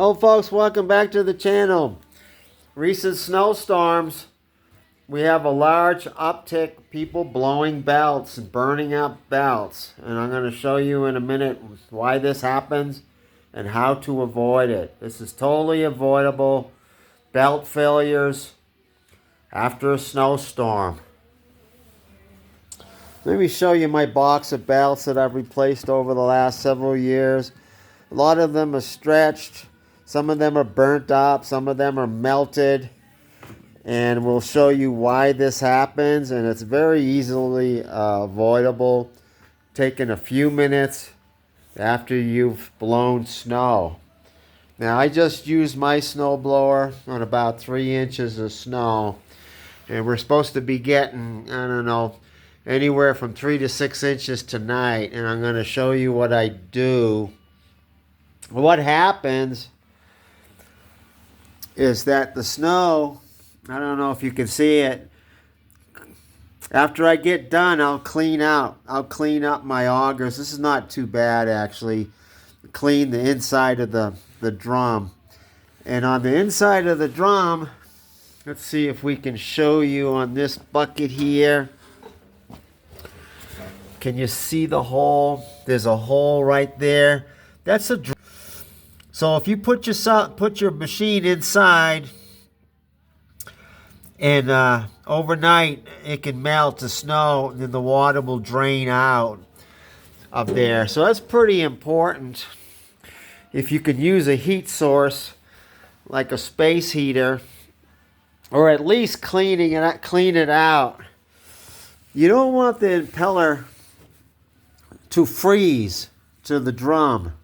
Oh folks, welcome back to the channel. Recent snowstorms, we have a large uptick, people blowing belts and burning up belts. And I'm going to show you in a minute why this happens and how to avoid it. This is totally avoidable. Belt failures after a snowstorm. Let me show you my box of belts that I've replaced over the last several years. A lot of them are stretched. Some of them are burnt up, some of them are melted, and we'll show you why this happens, and it's very easily avoidable, taking a few minutes after you've blown snow. Now I just used my snowblower on about 3 inches of snow, and we're supposed to be getting, I don't know, anywhere from 3 to 6 inches tonight, and I'm going to show you what I do. What happens is that the snow, I don't know if you can see it, after I get done, I'll clean up my augers. This is not too bad, actually. Clean the inside of the drum. And on the inside of the drum, let's see if we can show you on this bucket here. Can you see the hole? There's a hole right there. That's a drum. So if you put your machine inside, and overnight it can melt to snow, and then the water will drain out of there. So that's pretty important. If you can use a heat source like a space heater, or at least clean it out. You don't want the impeller to freeze to the drum.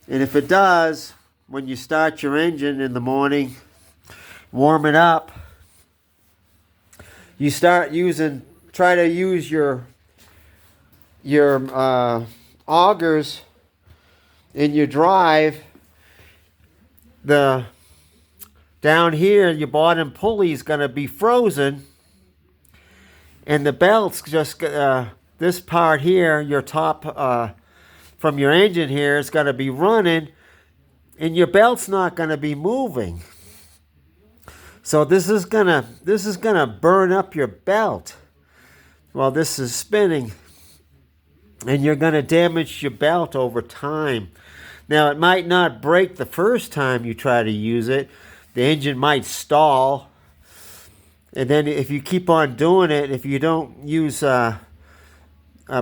And if it does, when you start your engine in the morning, warm it up, you try to use your augers in your drive. Down here, your bottom pulley is going to be frozen, and the belt's just, this part here, your top, from your engine here, is going to be running, and your belt's not going to be moving. So this is gonna burn up your belt while this is spinning, and you're gonna damage your belt over time. Now it might not break the first time you try to use it. The engine might stall, and then if you keep on doing it, if you don't use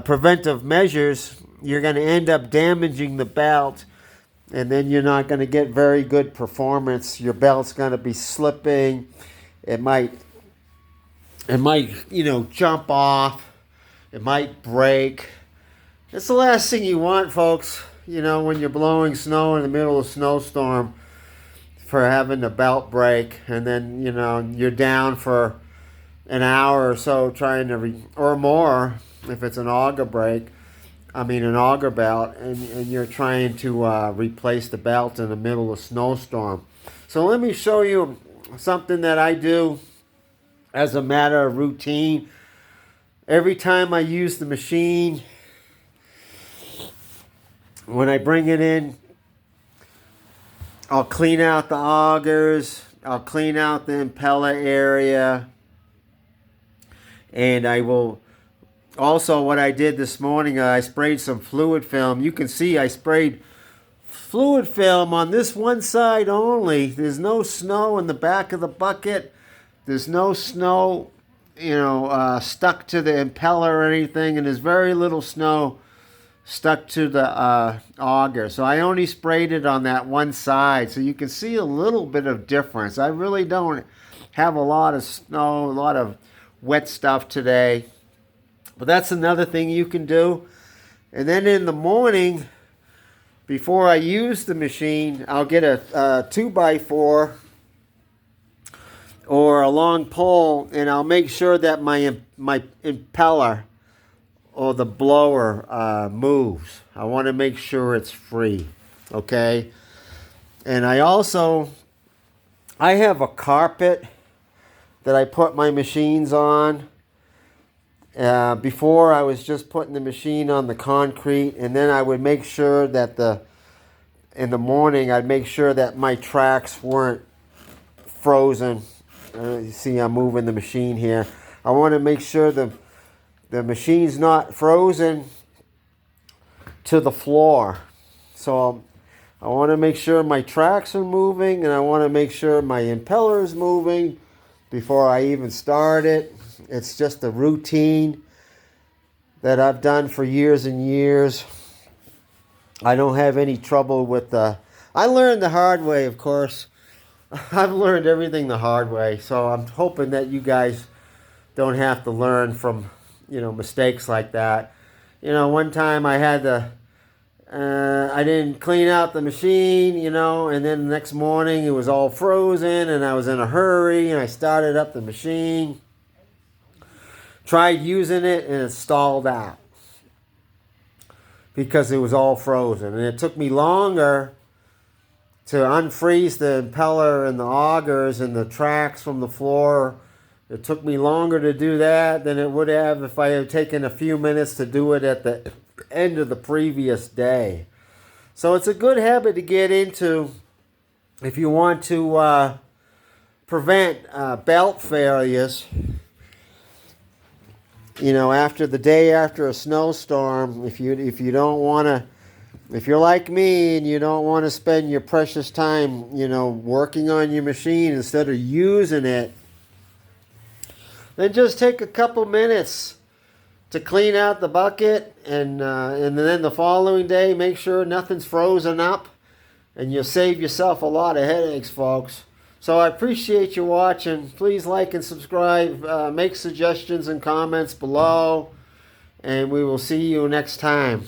preventive measures, you're going to end up damaging the belt, and then you're not going to get very good performance. Your belt's going to be slipping. It might jump off. It might break. It's the last thing you want, folks, when you're blowing snow in the middle of a snowstorm, for having the belt break, and then you're down for an hour or so trying to or more if it's an auger belt, and you're trying to replace the belt in the middle of a snowstorm. So let me show you something that I do as a matter of routine. Every time I use the machine, when I bring it in, I'll clean out the augers, I'll clean out the impeller area, and I will also, what I did this morning, I sprayed some fluid film. You can see I sprayed fluid film on this one side only. There's no snow in the back of the bucket. There's no snow, stuck to the impeller or anything, and there's very little snow stuck to the auger. So I only sprayed it on that one side, so you can see a little bit of difference. I really don't have a lot of snow, a lot of wet stuff today. But that's another thing you can do. And then in the morning, before I use the machine, I'll get a 2x4 or a long pole, and I'll make sure that my impeller or the blower moves. I want to make sure it's free, okay? And I have a carpet that I put my machines on. Before, I was just putting the machine on the concrete, and then I would make sure that in the morning, I'd make sure that my tracks weren't frozen. You see I'm moving the machine here. I want to make sure the machine's not frozen to the floor. So I want to make sure my tracks are moving, and I want to make sure my impeller is moving before I even start it. It's just a routine that I've done for years and years. I don't have any trouble with I learned the hard way, of course. I've learned everything the hard way, so I'm hoping that you guys don't have to learn from, mistakes like that. One time I had I didn't clean out the machine, and then the next morning it was all frozen, and I was in a hurry, and I started up the machine. Tried using it, and it stalled out because it was all frozen. And it took me longer to unfreeze the impeller and the augers and the tracks from the floor. It took me longer to do that than it would have if I had taken a few minutes to do it at the end of the previous day. So it's a good habit to get into if you want to prevent belt failures. After the day after a snowstorm, if you don't want to, if you're like me and you don't want to spend your precious time, working on your machine instead of using it, then just take a couple minutes to clean out the bucket, and then the following day, make sure nothing's frozen up, and you'll save yourself a lot of headaches, folks. So I appreciate you watching. Please like and subscribe. Make suggestions and comments below. And we will see you next time.